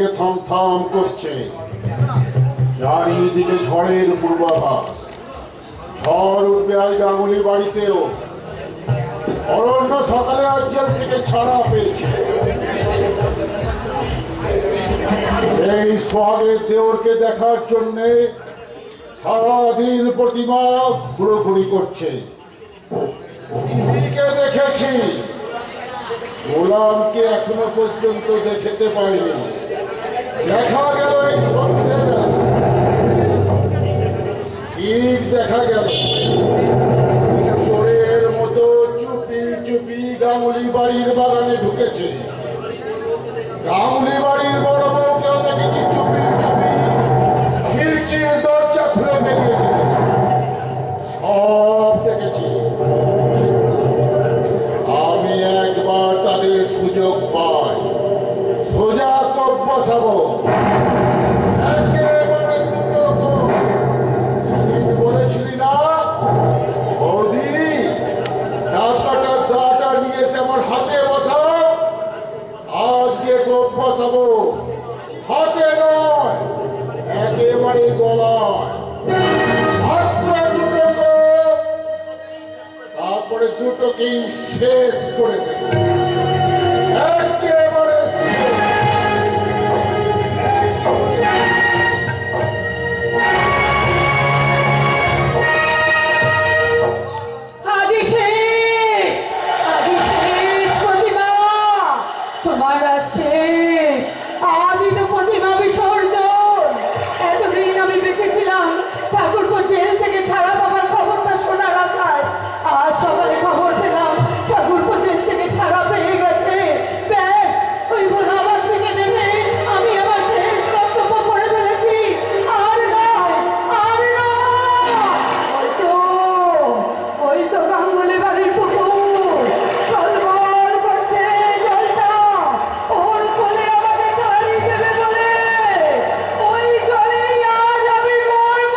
থেকে থমথম করছে। চারিদিকে ঝড়ের পূর্বাভাস। ঝড় উঠবে আজ গাঙ্গুলি বাড়িতেও। অরণ্য সকালে আজ জেল থেকে ছাড়া পেয়েছে। সেই সোহাগের দেওরকে দেখার জন্যে সারাদিন প্রতিমা ঘুরোঘুরি করছে। দিদিকে দেখেছি, গোলামকে এখনো পর্যন্ত দেখতে পাইনি। দেখা গেল এই সন্ধ্যেবেলা, ঠিক দেখা গেল চোরের মতো চুপি চুপি গাঙ্গুলি বাড়ির বাগানে ঢুকেছে। গাঙ্গুলি বাড়ির বড় বউকেও দেখেছি চুপি চুপি খিড়কির দরজা খুলে বেরিয়ে যেতে। সব দেখেছি। আমি একবার তাদের সুযোগ পাই, সোজা কোপ বসাবো। একেবারে দুটো কোপ। সেদিন বলেছিলি না বৌদি, ডাক্তারটার দাটা নিয়ে এসে আমার হাতে বসাও। আজকে কোপ বসাবো, হাতে নয়, একেবারে গলায়। মাত্র দুটো কোপ, তারপরে দুটোকেই শেষ করে দেব, একেবারে শেষ। সকালে খবর পেলাম ঠাকুরপো জেল থেকে ছাড়া পেয়ে গেছে। ব্যাস, ওই ভোলাবাদ থেকে নেমে আমি আমার শেষ কর্তব্য করে ফেলেছি। আর নয়, আর নয়। ওই তো গাঙ্গুলি বাড়ির পুকুর টলমল করছে জলটা। ওর কোলে আমাকে ঠাই দেবে বলে ওই জলেই আজ আমি মরব।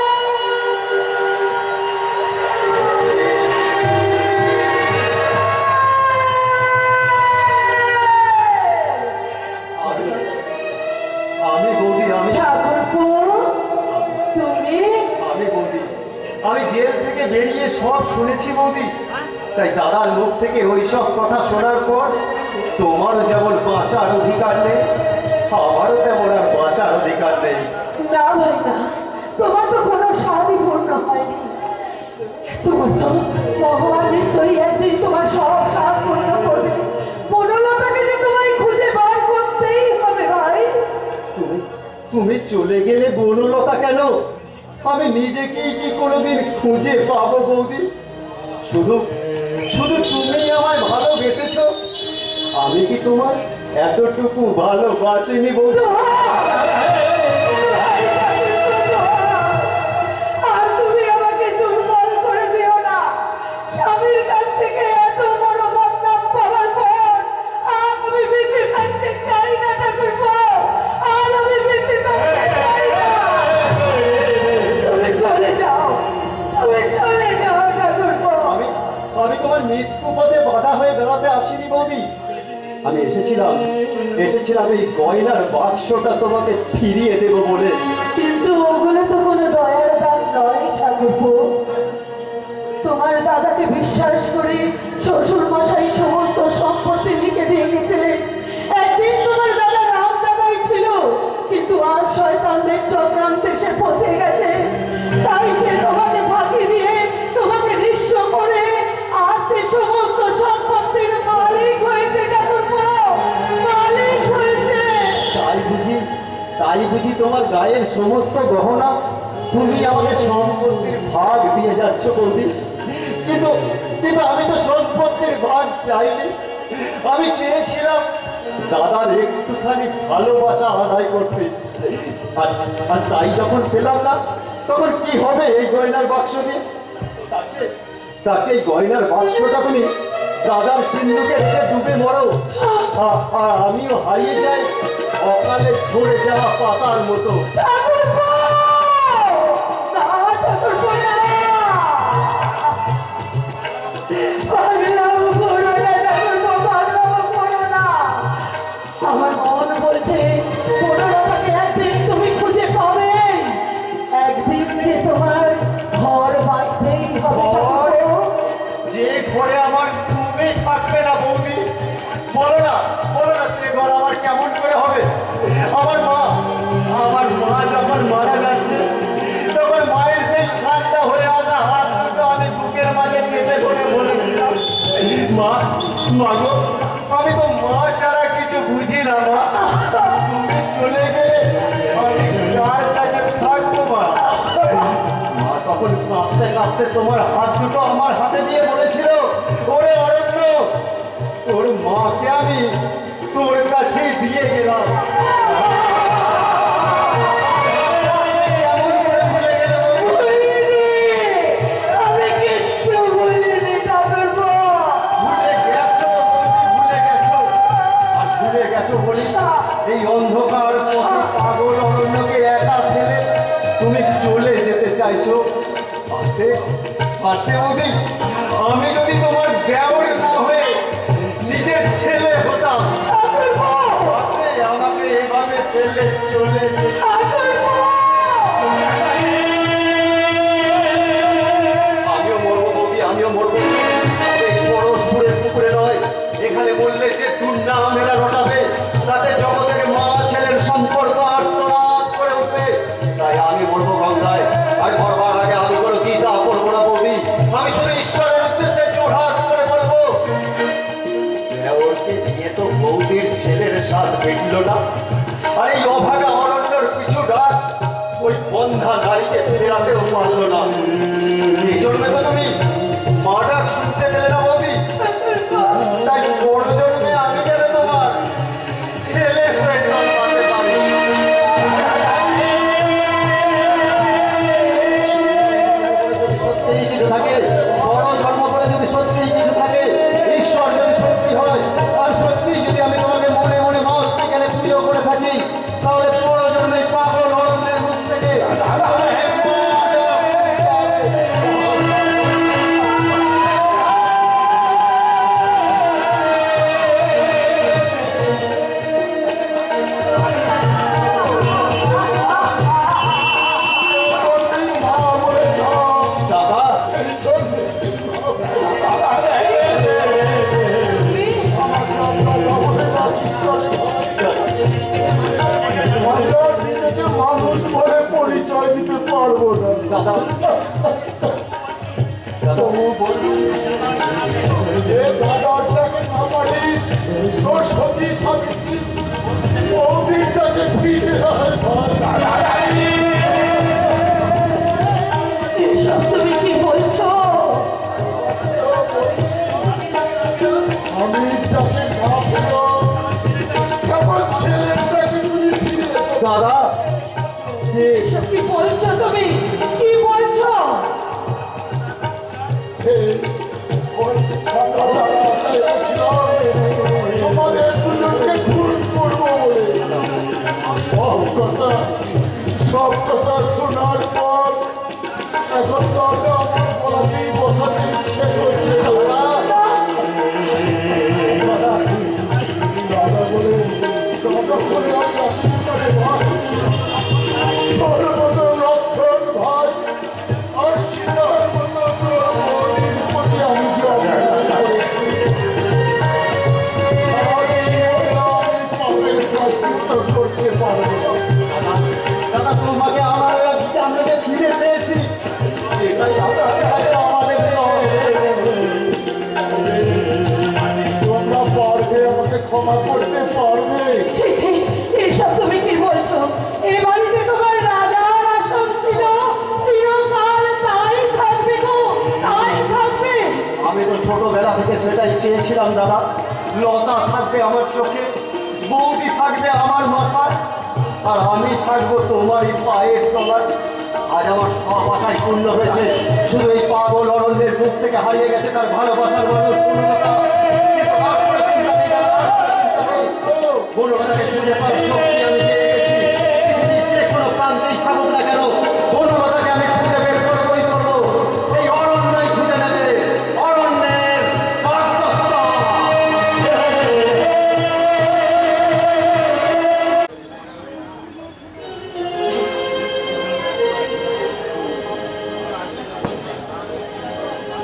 আমি জেল থেকে বেরিয়ে সব শুনেছি বৌদি। তাই দাদার মুখ থেকে ওই সব কথা শোনার পর তোমারও যেমন বাঁচার অধিকার নেই, আমারও তেমন আর বাঁচার অধিকার নেই। না ভাই না, তোমার তো কোনো স্বাদই পূর্ণ হয়নি। তোমার তো ভগবান নিশ্চয়ই একদিন তোমার সব স্বাদ পূর্ণ করবে। বনলতাকে যে তোমায় খুঁজে বার করতেই হবে ভাই। তুমি চলে গেলে বনলতা কেন? আমি নিজেকেই কি কোনোদিন খুঁজে পাবো বৌদি? শুধু শুধু তুমি আমায় ভালোবেসেছো, আমি কি তোমার এতটুকু ভালোবাসিনি বৌদি? আর তুমি আমাকে দুর্বল করে দিও না। স্বামীর কাছ থেকে এত বড় বদনাম পাওয়ার পর আমি বেঁচে থাকতে চাই না ঠাকুরপো। আর আমি বেঁচে থাকতে চাই না। তুমি চলে যাও, তুমি চলে যাও ঠাকুরপো। আমি তোমার মৃত্যু পথে বাধা হয়ে দাঁড়াতে আসিনি বৌদি। আমি এসেছিলাম এই গয়নার বাক্সটা তোমাকে ফিরিয়ে দেব বলে। কিন্তু ওগুলো তো কোনো দয়ার দান নয় ঠাকুরপো। তোমার দাদাকে বিশ্বাস করে শ্বশুর মশাই সমস্ত সম্পত্তি লিখে দিয়ে গেছিলেন। একদিন তোমার দাদা রাম দাদাই ছিল, কিন্তু আজ শয়তানদের চক্রান্তে সে পচে গেছে। তাই সে তোমাকে ফাঁকি দিয়ে তোমাকে নিঃস্ব করে আজ সে সমস্ত সম্পত্তির মালিক হয়েছে ঠাকুরপো, মালিক হয়েছে। তাই বুঝি তোমার গায়ের সমস্ত গহনা তুমি আমাকে সম্পত্তির ভাগ দিয়ে যাচ্ছ বৌদি? কিন্তু কিন্তু আমি তো সম্পত্তির ভাগ চাইনি। আমি চেয়েছিলাম দাদার একটুখানি ভালোবাসা আদায় করতে। আর তাই যখন পেলাম না, তখন কি হবে এই গয়নার বাক্স দিয়ে? তার চেয়ে এই গয়নার বাক্সটা তুমি দাদার সিন্ধুকে রেখে ডুবে মরো, আর আমিও হারিয়ে যাই অকালে ঝরে যাওয়া পাতার মতো। আমার মন বলছে বলো না সে ঘর আমার কেমন করে হবে? আমার মা যখন মারা যাচ্ছে তখন মায়ের সেই ঠান্ডা হয়ে আসা হাত দুটো আমি বুকের মাঝে চেপে ধরে বলেছিলাম, মা গো, আমি তো মা ছাড়া কিছু বুঝি না মা। তুমি চলে গেলে আমি কার কাছে থাকবো মা? মা তখন কাঁপতে কাঁপতে তোমার হাত দুটো আমার হাতে দিয়ে বলেছিল, ওরে অরণ্য, তোর মাকে আমি তোর কাছে দিয়ে গেলাম। কেমন করে ভুলে গেলে বলো? আমি কিচ্ছু বলিনি ঠাকুরপো। ভুলে গেছো বৌদি, ভুলে গেছো। আর ভুলে গেছো বলি এই অন্ধকার পথে পাগল অরণ্যকে একা ফেলে তুমি চলে যেতে চাইছো। পারতে বৌদি, আমি যদি তোমার দেওর না হয়ে নিজের ছেলে হতাম, পারতে আমাকে এভাবে ফেলে চলে যেতে? আমিও মরবো বৌদি, আমিও মরবো। এই পরশপুরের পুকুরে নয়, এখানে বললে যে দুর্নাম মেলা রটাবে, তাতে জগতের মা ছেলের সম্পর্ক আর্তনাদ করে উঠবে। তাই আমি মরবো গঙ্গায়। আর মরবার আগে আমি কোনো গীতা পড়বো না বৌদি, আমি শুধু ঈশ্বরের উদ্দেশ্যে জোড়হাত করে বলবো, দেওরকে নিয়ে তো বৌদির ছেলের সাথ মিটল না। আর এই অভাগা অরণ্যর পিছু ডাক ওই বন্ধা নারীকে ফেরাতেও পারল না। এই জন্য তো তুমি মা ডাক শুনতে পেলে না বৌদি। তাই বড় জন্মে আমি যেন তোমার ছেলে হয়ে জন্মাতে পারি। যদি সত্যিই কিছু থাকে, বড় জন্ম করে যদি সত্যিই কিছু থাকে, ঈশ্বর যদি সত্যি হয়, আর সত্যি যদি আমি তোমাকে মনে মনে মাতৃকালে পুজো করে থাকি, তাহলে বড় জন্মে পাগল অরণ্যের মুখ থেকে দাদা মানুষ বলে পরিচয় দিতে পারবো না। দাদা তবু বলি, যে দাদারটাকে না পারিস, তোর সতী সাবিত্রী বৌদিরটাকে ফিরে আয় ধর। এসব তুমি কি বলছো? আমি তাকে না পেলো, কেমন ছেলেটাকে তুমি ফিরে এসো। দাদা এসব কি বলছো তুমি? কি বলছো? তোমাদের দুজনকে খুন করবো বলে সব কথা শোনার পর এখন দরজা আমার গলাতেই বসাতে ইচ্ছে করছে। দাদা বলে আর রাখতে পারে ভাই, তোর মতো লক্ষণ ভাই আর সীতার মতো প্রভুর প্রতি আমি যে অবহেলা করেছি, আমার জীবনে আমি পাপের প্রায়শ্চিত্ত করতে পারবো না। দাদা তোমাকে আমরা যে ফিরে পেয়েছি, এটাই আমাদের সব। তোমরা পারবে, আমাকে ক্ষমা করতে পারবে? ছি ছি, এসব তুমি কি বলছো? এ বাড়িতে তোমার রাজার আসন ছিল, চিরকাল তাই থাকবে গো, তাই থাকবে। আমি তো ছোটবেলা থেকে সেটাই চেয়েছিলাম দাদা। লতা থাকবে আমার চোখে, বৌদি থাকবে আমার মাথায়, আর আমি থাকবো তোমারই পায়ের তলায়। আজ আমার সব আশাই পূর্ণ হয়েছে। শুধু এই পাগল অরণ্যের মুখ থেকে হারিয়ে গেছে তার ভালোবাসার মানুষ পূর্ণতা। কিন্তু আর কোনো চিন্তা নেই দাদা, আর কোনো চিন্তা নেই। বনলতাকে খুঁজে পাওয়ার শক্তি আমি পেয়ে গেছি। পৃথিবীর যে কোনো প্রান্তেই থাকুক না কেন, বনলতাকে আমি খুঁজে বের করবোই করবো। এই অরণ্যই খুঁজে নেবে অরণ্যের বাগদত্তা।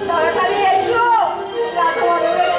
তাড়াতাড়ি এসো, রাধা মাধবের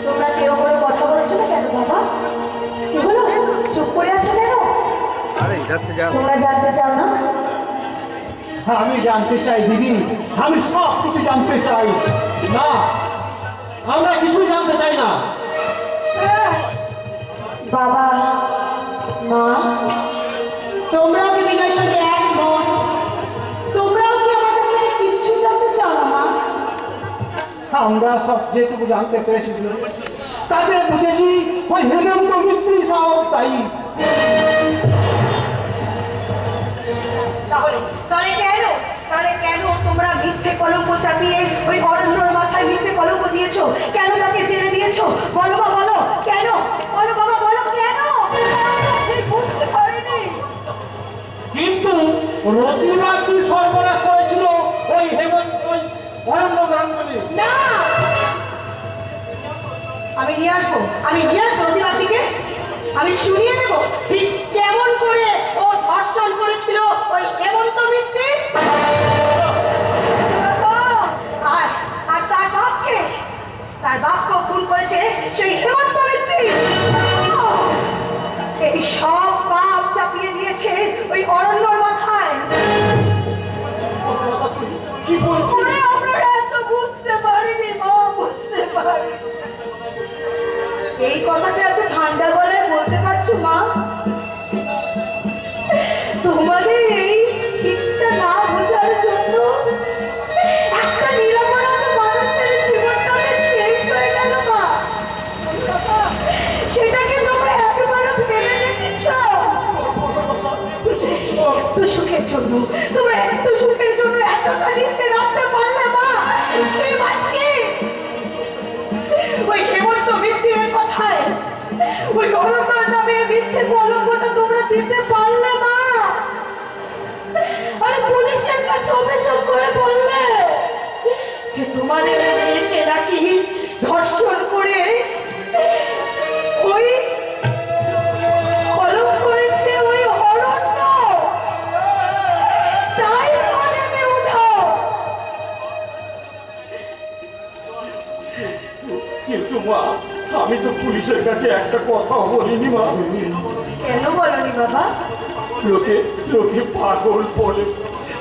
তোমরা কেউ করে কথা বলছো না কেন বাবা? কি হলো, চুপ করে আছো কেন? अरे इधर से जाओ। তোমরা জানতে চাও না? আমি জানতে চাই দিদি, আমি সব কিছু জানতে চাই। না, আমরা কিছুই জানতে চাই না। বাবা, মা, তোমরাও কি বিনয়ের সঙ্গে একমত? তোমরাও কি আমার কাছ থেকে কিচ্ছু জানতে চাও না মা? আমরা সব যেটুকু জানতে পেরেছি তাদের বুঝেছি ওই হেমন্ত মিত্রই সব তাই। তাহলে কেন তোমরা মিথ্যে কলঙ্ক চাপিয়ে ওই অরণ্যর মাথায় মিথ্যে কলঙ্ক দিয়েছো? কেন তাকে জেলে দিয়েছো? বলো বাবা, বলো কেন? বলো বাবা, বলো কেন? আমি বুঝতে পারিনি। কিন্তু রতিমা কি সর্বনাশ করেছিল ওই হেমন্ত ওই অরণ্য গাঙ্গুলি? না, আমি নিয়ে আসবো রতিবাদিকে। আমি শুনিয়ে দেবো ঠিক কেমন করে ও ধর্ষণ করেছিল ওই হেমন্ত মিত্তি। আর তার বাপকে খুন করেছে সেই হেমন্ত মিত্তি। এই সব পাপ চাপিয়ে দিয়েছে ওই অরণ্যর মাথায়। কি বলছিস? আপনারা এত বুঝতে পারিনি মা, বুঝতে পারি। এই কথাটা এত ঠান্ডা গলায় বলতে পারছো মা? তোমাদের এই ঠিকটা না বোঝার জন্য একটা নিরপরাধ মানুষের জীবনটা শেষ হয়ে গেল মা। সেটাকে তোমরা একেবারে ভেবে দেখেছ? একটু সুখের জন্য, তোমরা একটু সুখের জন্য এতটা নিচে রাখতে পারলে মা? সে বাঁচি ওই হেমন্ত মিত্রের কথায় ওই অরণ্যর নামে মিথ্যে কলঙ্কটা তোমরা দিতে পারলে মা? আরে পুলিশের কাছে অভিযোগ করে বললে যে তোমাদের মেয়েকে নাকি ধর্ষণ করে ওই কলঙ্ক করেছে ওই অরণ্য, তাই তোমাদের মেয়ে উধাও। কিন্তু মা, আমি তো পুলিশের কাছে একটা কথাও বলিনি মা। কেন বলনি বাবা? লোকে পাগল বলে,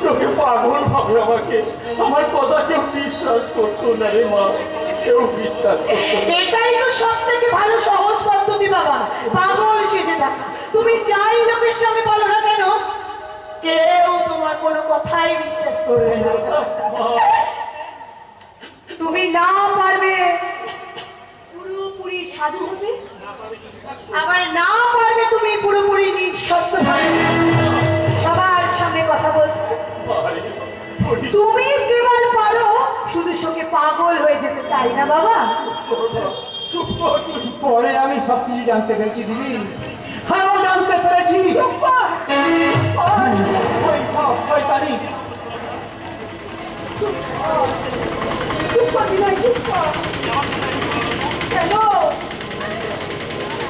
লোকে পাগল ভাবে আমাকে। আমার কথা কেউ বিশ্বাস করতো না রে মা, কেউ বিশ্বাস করতো না। এটাই তো সব থেকে ভালো সহজ পদ্ধতি বাবা, পাগল সেজে থাকা। তুমি যাই লোকের সামনে বলো না কেন, কেউ তোমার কোনো কথাই বিশ্বাস করবে না। তুমি না পারবে পুরোপুরি সাধু হতে, আবার না পারবে তুমি পুরোপুরি নিঃশব্দ ভাবে সবার সামনে কথা বলতে। আরে, পুলিশ তুমি কেবল পারো শুধু শোকে পাগল হয়ে যেতে, তাই না বাবা? চুপ কর তুই। পরে আমি সব কিছু জানতে পেরেছি দিদি, হ্যাঁ জানতে পেরেছি। ওই সব শয়তানি চুপ করবি না, চুপ কর। কেন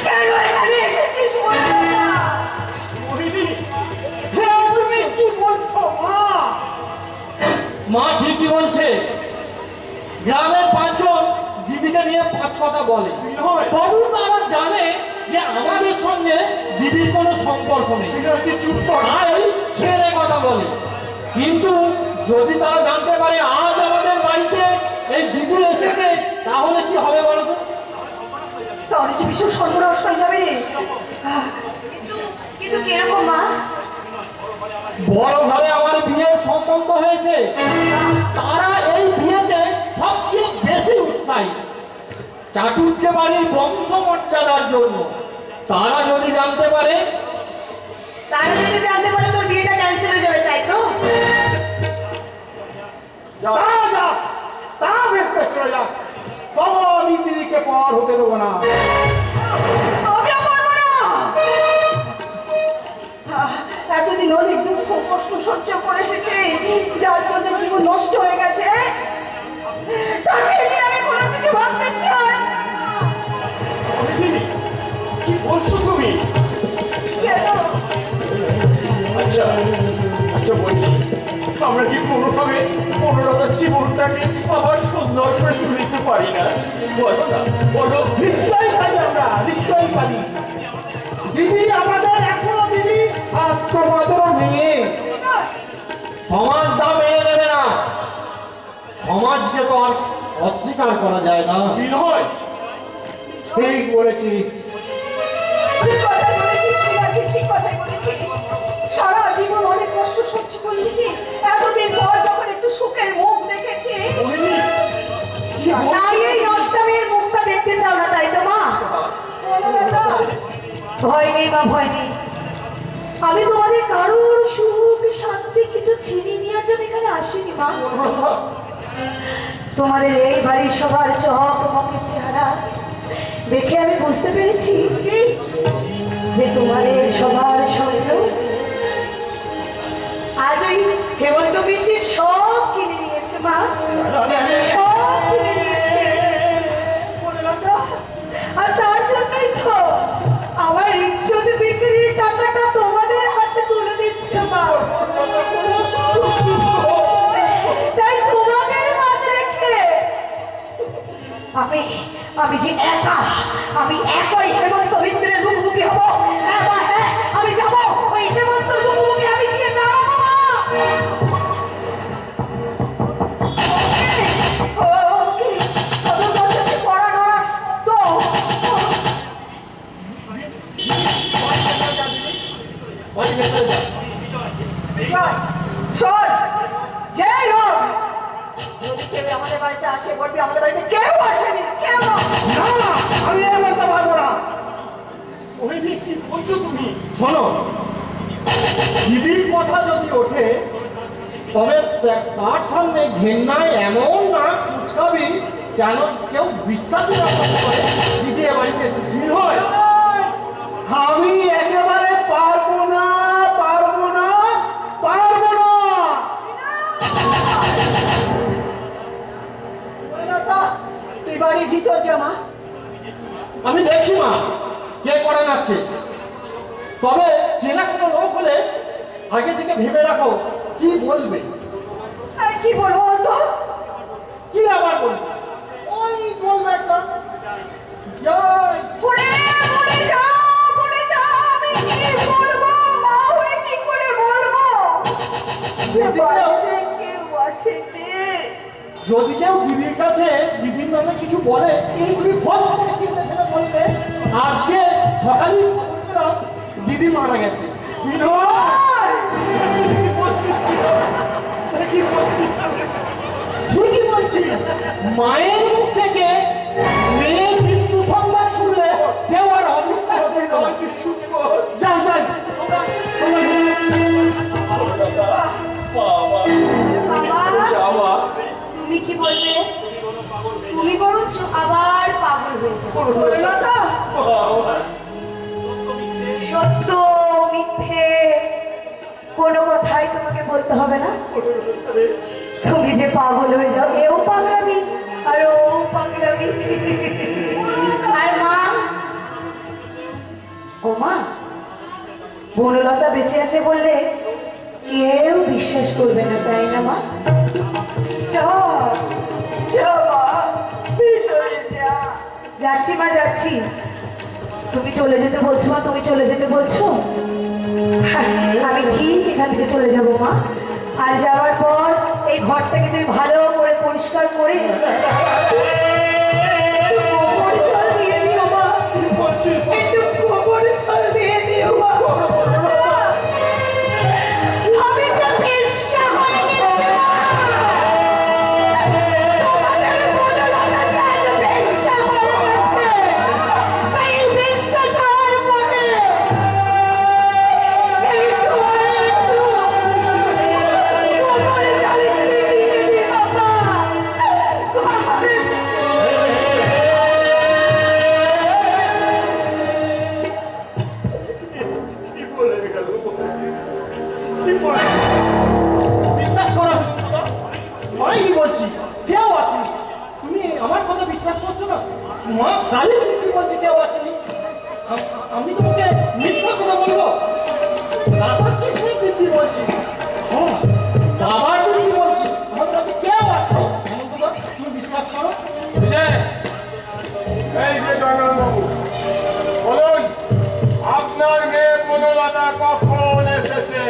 কেন এখানে এসেছিস বলে না? মোহিনী, হ্যাঁ, তুমি কি বলছো মা? মা ঠিকই বলছে। গ্রামের পাঁচজন দিদিকে নিয়ে পাঁচ কথা বলে, বিনয়, তবু তারা জানে যে আমাদের সঙ্গে দিদির কোনো সম্পর্ক নেই, বিনয় তুই চুপ কর। তাই ছেড়ে কথা বলে। কিন্তু যদি তারা জানতে পারে আজ আমাদের বাড়িতে এই দিদি এসেছে, তাহলে কি হবে বলো তো? তাহলে যে ভীষণ সর্বনাশ হয়ে যাবে রে। কিন্তু কিরকম মা? বড় ঘরে আমার বিয়ের সম্বন্ধ হয়েছে, তারা এই বিয়েতে সবচেয়ে বেশি উৎসাহী চাটুর্যে বাড়ির বংশমর্যাদার জন্য। তারা যদি জানতে পারে, তারা যদি জানতে পারে তোর বিয়েটা ক্যান্সেল হয়ে যাবে, তাই তো? তা যাক, তা ভেবে চলে যাক, তবু আমি দিদিকে পার হতে দেবো না। আমিও পারবো না। এতদিন অনেক দুঃখ কষ্ট সহ্য করে এসেছে, যার জন্য জীবন নষ্ট হয়ে গেছে, তাকে নিয়ে আমি কোনো কিছু ভাবতে চাই না। মোহিনী, কি বলছো তুমি? কেন? আচ্ছা আচ্ছা মোহিনী, আমরা কি কোনোভাবে বনলতার জীবনটাকে আবার সুন্দর করে তুলে দিতে পারি না? বলো না, বলো। নিশ্চয়ই পারি আমরা, নিশ্চয়ই পারি। দিদি আমাদের এখনো দিদি, আর তোমাদেরও মেয়ে। সমাজ তা মেনে নেবে না। সমাজকে তো আর অস্বীকার করা যায় না। বিনয়, ঠিক বলেছিস। ঠিক কথা বলেছিস শিলাজি, ঠিক কথাই বলেছিস। সারা জীবন অনেক কষ্ট সহ্য করে এসেছি, এতদিন পর যখন একটু সুখের মুখ দেখেছি, মোহিনী, কি বলছো? তাই এই নষ্টামের মুখটা দেখতে চাও না, তাই তো মা? বনলতা, ভয় নেই মা, ভয় নেই। আমি তোমাদের কারোর সুখ শান্তি কিছু ছিনিয়ে নেওয়ার জন্য এখানে আসিনি মা। তোমাদের এই বাড়ির সবার চকমকে চেহারা দেখে আমি বুঝতে পেরেছি যে তোমাদের সবার স্বপ্ন আজ ওই হেমন্ত বিন্দির সব কিনে নিয়েছে মা, সব কিনে নিয়েছে। বনলতা, আর তার জন্যই তো আমার ইজ্জত বিক্রির টাকাটা তোমাদের হাতে তুলে দিচ্ছে মা। তাই তোমাদের মাঝে রেখে আমি যে একা, আমি একই হেমন্ত বিন্দ্রের মুখোমুখি হবো। হ্যাঁ মা, হ্যাঁ, আমি যাবো ওই হেমন্তর মুখোমুখি, আমি গিয়ে দাঁড়াবো মা। ওকে, সদর দরজাটি কড়া নড়া শব্দ। শোন, যেই হোক, যদি কেউ আমাদের বাড়িতে আসে বলবি আমাদের বাড়িতে কেউ আসেনি, কেউ না। না, আমি এর মতো পারবো না। মোহিনী, কি বলছো তুমি? শোনো, দিদির কথা যদি ওঠে তবে তার সামনে ঘেন্নায় এমন না কুচকাবি যেন কেউ বিশ্বাসই না করতে পারে দিদি এ বাড়িতে এসেছে। বিনয়, আমি একেবারে পারবো না, পারবো না, পারবো না। বনলতা, তুই বাড়ির ভিতর যা মা। আমি দেখছি মা কে করে নাচ্ছে, তবে চেনা কোনো লোক হলে আগে থেকে ভেবে রাখো কি বলবে। আর কি বলবো তো? কি আবার বলবে? ওই বলবে একটা জয়। বলে যা, আমি কি বলবো? মা হয়ে কি করে বলবো? বাড়িতে কেউ আসেনি। যদি কেউ দিদির কাছে দিদির নামে কিছু বলে তুমি ফোন করে কি দেখে বলবে আজকে সকালে দিদি মারা গেছে। ঠিকই বলছি, মায়ের মুখ থেকে মেয়ের মৃত্যু সংবাদ শুনলে কেউ আর অবিশ্বাস করবে না। যাই যাই বাবা, তুমি কি বলবে? তুমি বরঞ্চ আবার পাগল হয়ে যাবে। বনলতা, সত্য মিথ্যে কোনো কথাই তোমাকে বলতে হবে না। তুমি যে পাগল হয়ে যাও, এও পাগলামি আর ও পাগলামি। আর মা, ও মা, বনলতা বেঁচে আছে বললে কেউ বিশ্বাস করবে না, তাই না মা? যাচ্ছি মা, যাচ্ছি। তুমি চলে যেতে বলছো মা, তুমি চলে যেতে বলছো। হ্যাঁ, আমি ঠিক এখান থেকে চলে যাব মা। আর যাওয়ার পর এই ঘরটাকে তুমি ভালো করে পরিষ্কার করে গোবর জল দিয়ে দিও মা। একটু গোবর জল দিয়ে দিও মা। আমি যে বেশ্যা হয়ে গেছি মা। তোমাদের বনলতা যে আজ বেশ্যা হয়ে গেছে। এই বেশ্যা যাওয়ার পরে একটু গোবর জলে তুমি ভিজে দিও মা। গোবর কি বলে গেল? কি বলে? বিশ্বাস করো মাই বলছি কেউ আসেনি। তুমি আমার কথা বিশ্বাস করছো না? মা কালী দিদি বলছি কেউ আসেনি। আমি তোমাকে মিথ্যা কথা বলবো? দাদা কৃষ্ণ দিদি বলছি। শোনো, বাবার এই যে জয়নালবাবু, বলুন আপনার মেয়ে বনলতা কখন এসেছে?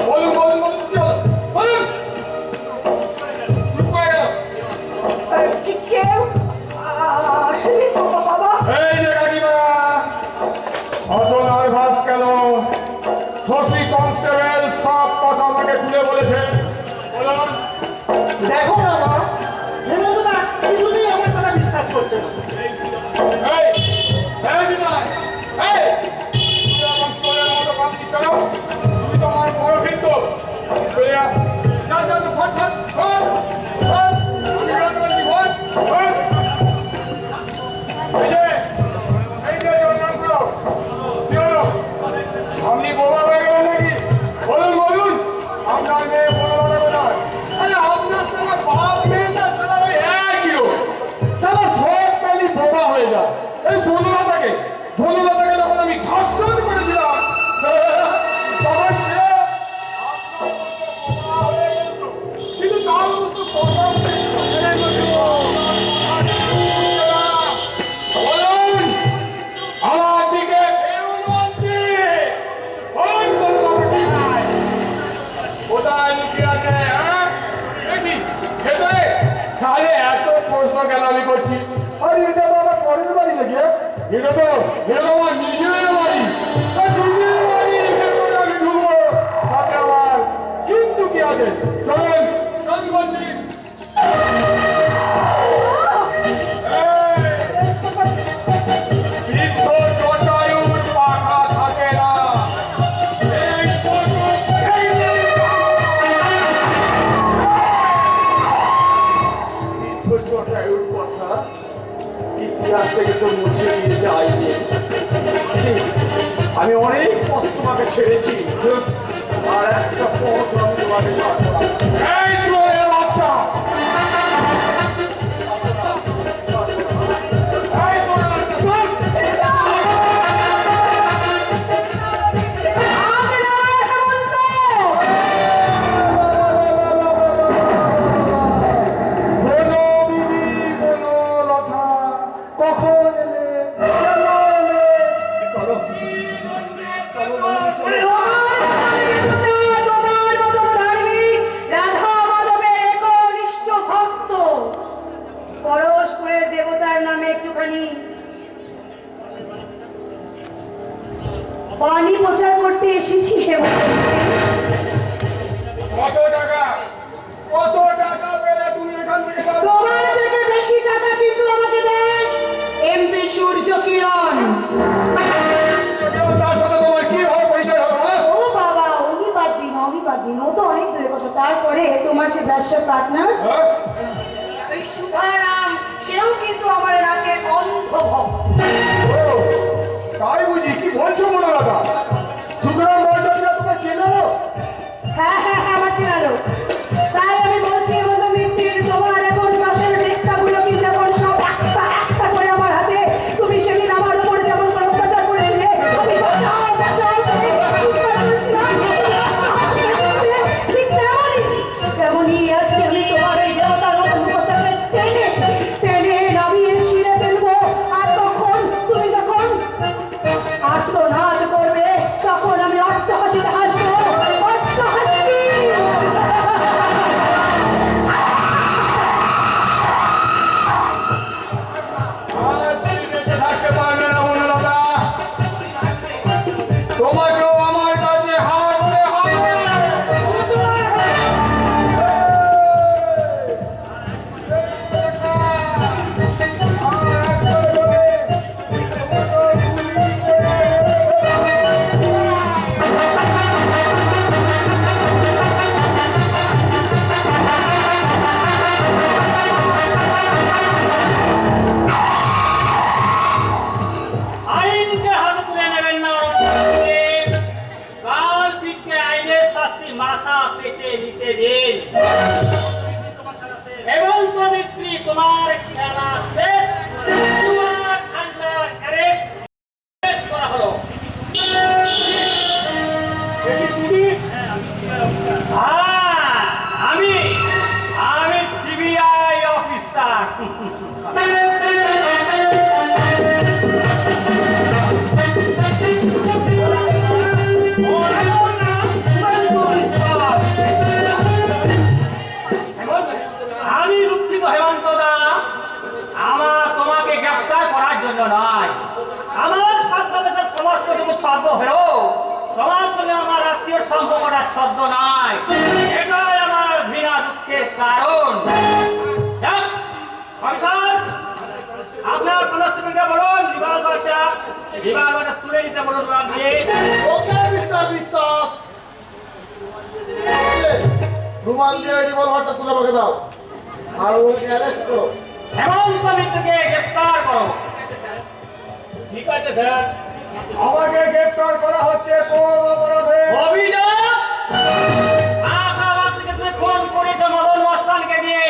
বলুন বলুন বলুন কি হলো? বলুন। চুপ করে গেল। কেউ আসেনি বাবা। এই যে কাকিমা, অত নার্ভাস কেন? শশী কনস্টেবল সব কথা আমাকে খুলে বলেছে। বলুন। দেখো না মা, হেমন্তদা কিছুতেই আমার কথা বিশ্বাস করছে না। এই, এই বিনয়, এই, তুই এখন চোরের মতো ভাবছিস কেন? তুই তো আমার বড় ভিন্ন। চলে যা, যা, যা, যা, ফট, ফট, ফট, ফট। আমি বেরোতে বলছি, ফট, ফট। এই যে জন্মানগুলো, কি হলো? আপনি বোবা হয়ে গেলেন নাকি? বলুন বলুন, আপনার মেয়ে বনলতা কোথায়? আরে আপনার সালা বাপ মেয়েটা সালা ওই একই লোক। সালা সব প্রাণী বোবা হয়ে যায়। এই বনলতাকে যখন আমি ধর্ষণ করেছিলাম, তখন সে আপনার মতো বোবা হয়ে গেল। কিন্তু তার মতো কথা বলুন, আমার দিকে ফেরুন মন্ত্রী। বলুন বলুন কোথায়? কোথায় লুকিয়ে আছে? হ্যাঁ দেখি ভেতরে। আরে এত প্রশ্ন কেন আমি করছি? আরে এটা তো আমার পরের বাড়ি নাকি? এটা তো আমার নিজের বাড়ি। নিজের বাড়ির ভেতরে আমি ঢুকবো, তাতে আমার কিন্তু কি আছে? চলেন চল বলছি। বৃদ্ধ জটায়ুর পাখা থাকে না। এই পশু খেয়ে বৃদ্ধ জটায়ুর কথা ইতিহাস থেকে তো মুছে দিয়ে যায়নি। আমি অনেক পথ তোমাকে ছেড়েছি, আর একটা পথ আমি তোমাকে ছাড়বো না। এই শুয়োরের বাচ্চা! এই শুয়োরের বাচ্চা, শোন! বনলতা, কখন এলে? কেন এলে? চলো। তোমার মতো ধার্মিক রাধা মাধবের একনিষ্ঠ ভক্ত পরস্পরের দেবতার নামে একটুখানি বাণী প্রচার করতে এসেছি। কত টাকা? কত টাকা পেলে তুমি এখান থেকে যাবে? তোমার থেকে বেশি টাকা কিন্তু আমাকে দেন এমপি সূর্য কিরণ। তার সাথে তোমার কি ভাবে পরিচয় হলো? হ্যাঁ? ও বাবা, অভিবাদ দিন, ও তো অনেক দূরের কথা। তারপরে তোমার যে ব্যবসার পার্টনার হ্যাঁ? ওই সুধারাম, সেও কিন্তু আমার নাচের অন্ধ ভক্ত। ও, তাই বুঝি? কি বলছো বনলতা? সুতরাং মর্যাদা তোমার চেনো? হ্যাঁ হ্যাঁ হ্যাঁ, আমার চেনা লোক। তাই আমি বলছি, মতো মিত্তির তোমার এখন দশের টেক্কাগুলো কি যেমন সব একটা একটা করে আমার হাতে, তুমি সেদিন আমার উপরে যেমন করে অত্যাচার করেছিলে, আমি বাঁচাও বাঁচাও করে চিৎকার করেছিলাম, ঠিক তেমনই আজকে আমি তোমার এই দেবতার মুখটাকে টেনে টেনে নামিয়ে ছিঁড়ে ফেলবো। আর তখন তুমি যখন আর্তনাদ করবে, তখন আমি অট্টহাসিতে হাসবো, অট্টহাসি। নাই। আমার ছদ্মবেশের সমস্তটুকু ছদ্ম হলেও তোমার সঙ্গে আমার আত্মীয় সম্পর্কটা ছদ্ম নাই। এটাই আমার বিনা দুঃখের কারণ। যাক, অফিসার, আপনার কনস্টেবলকে বলুন রিভলভারটা তুলে নিতে বলুন। ওকে মিস্টার বিশ্বাস, রুমাল দিয়ে রিভলভারটা তুলে আমাকে দাও আর ওকে অ্যারেস্ট করো। হেমন্ত মিত্রকে গ্রেফতার করো। ঠিক আছে স্যার। আমাকে গ্রেফতার করা হচ্ছে কোন অপরাধে? অভিযোগ আদালত থেকে তুমি খুন করেছো মদন মস্তানকে দিয়ে,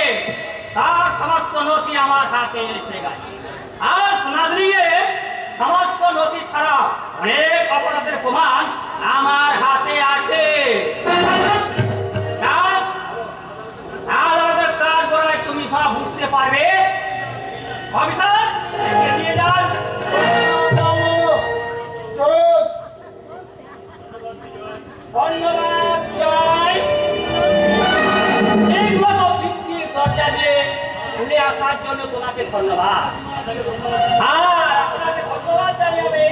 তার সমস্ত নথি আমার হাতে এসে গেছে। আজ নাদরিয়ে সমস্ত নথি ছাড়া অনেক অপরাধের প্রমাণ আমার হাতে আছে। যাও, আদালতের কাজ করায় তুমি সব বুঝতে পারবে। অফিসার, একে নিয়ে যান। চলুন। ধন্যবাদ। জয়। এই মতো বৃত্তির দরজা দিয়ে খুলে আসার জন্য তোমাকে ধন্যবাদ। আর আপনাকে ধন্যবাদ জানিয়ে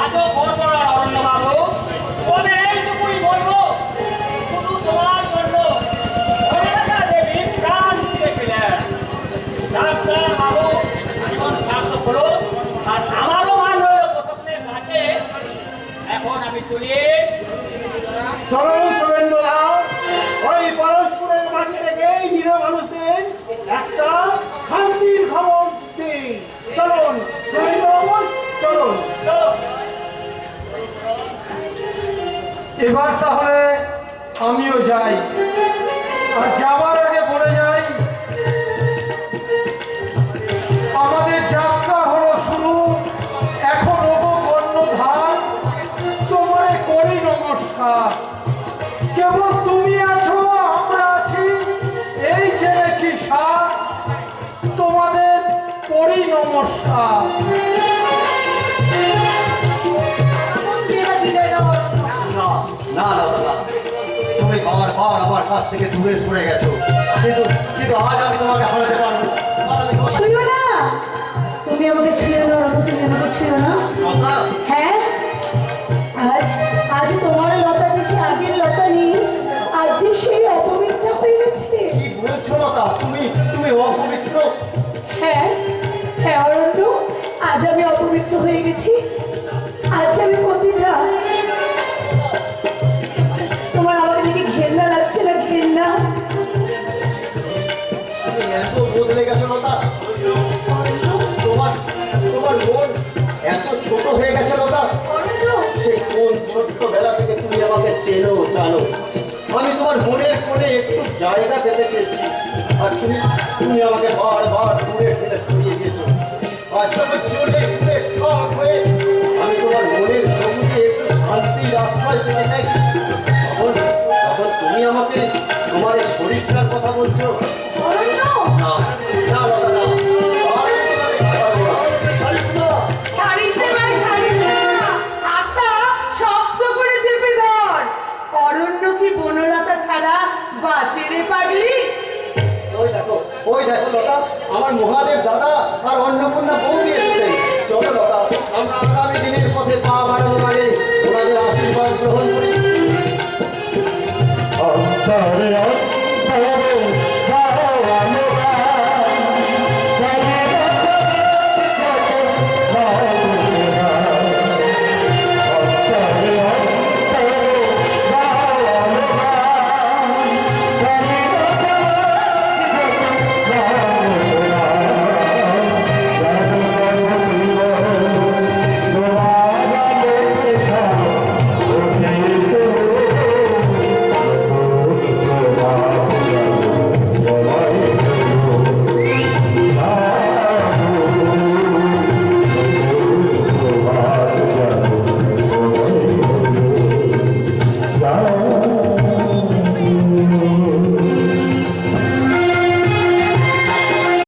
আজও বড় অরণ্যবাবু, তবে এইটুকুই বলবো, শুধু তোমার জন্য কলিকাতা দেবী প্রাণ দিয়েছিলেন। ডাক্তার বাবু জীবন সার্থক হলো, আর আমারও মান রইল প্রশাসনের কাছে। এখন আমি চলি। চলো শুভেন্দুরা, ওই পরস্পরের মাটি থেকে নিরীহ মানুষদের একটা শান্তির খবর দিই। চলুন শুভেন্দুবাবু, চলুন। এবার তাহলে আমিও যাই, আর যাবার আগে বলে যাই আমাদের যাত্রা হলো শুরু। এখন ওগো কর্ণধার, তোমায় করি নমস্কার। কেবল তুমি আছো, আমরা আছি, এই জেনেছি সার, তোমাদের করি নমস্কার। না না না দাদা, তুমি বারবার আমার কাছ থেকে দূরে সরে গেছো, কিন্তু কিন্তু আজ আমি তোমাকে হারাতে পারবো না। আর আমি তোমাকে- ছুঁয়ো না, তুমি আমাকে ছুঁয়ো না, তুমি আমাকে ছুঁয়ো না। লতা, হ্যাঁ, আজ আজ তোমার লতা যে সে আগের লতা নেই, আজ যে সেই অপবিত্র হয়ে গেছে। কি বলছো লতা? তুমি তুমি অপবিত্র? হ্যাঁ হ্যাঁ অরণ্য, আজ আমি অপবিত্র হয়ে গেছি। আজ আমি পতিতা। তোমার আমাকে দেখে ঘেন্না লাগছে না? ঘেন্না। তুমি এত বদলে গেছো লতা, তোমার তোমার মন এত ছোট হয়ে গেছে লতা। অরণ্য, সেই কোন ছোট্টবেলা থেকে তুমি আমাকে চেনো জানো। আমি তোমার মনের কোণে একটু জায়গা পেতে চেয়েছি, আর তুমি তুমি আমাকে বারবার দূরে ঠেলে সরিয়ে দিয়েছো। আর যখন চলে ঘুরে খাওয়া হয়ে আমি তোমার মনের সবুজে একটু শান্তির আশ্রয় পেতে চাইছি, তখন তখন তুমি আমাকে তোমার এই শরীরটার কথা বলছো। অরণ্য, না না লতা, না, আর আমি তোমাকে ছাড়বো না। ছাড়িস না ভাই, ছাড়িস না। হাতটা শক্ত করে চেপে ধর। অরণ্য কি বনলতা ছাড়া বাঁচে রে পাগলি? ওই দেখো লতা, আমার মহাদেব দাদা আর অন্নপূর্ণা বৌদি এসেছেন। চলো লতা, আমরা আগামী দিনের পথে পা বাড়ানোর আগে ওনাদের আশীর্বাদ গ্রহণ করি। অন্তরে অন্তরে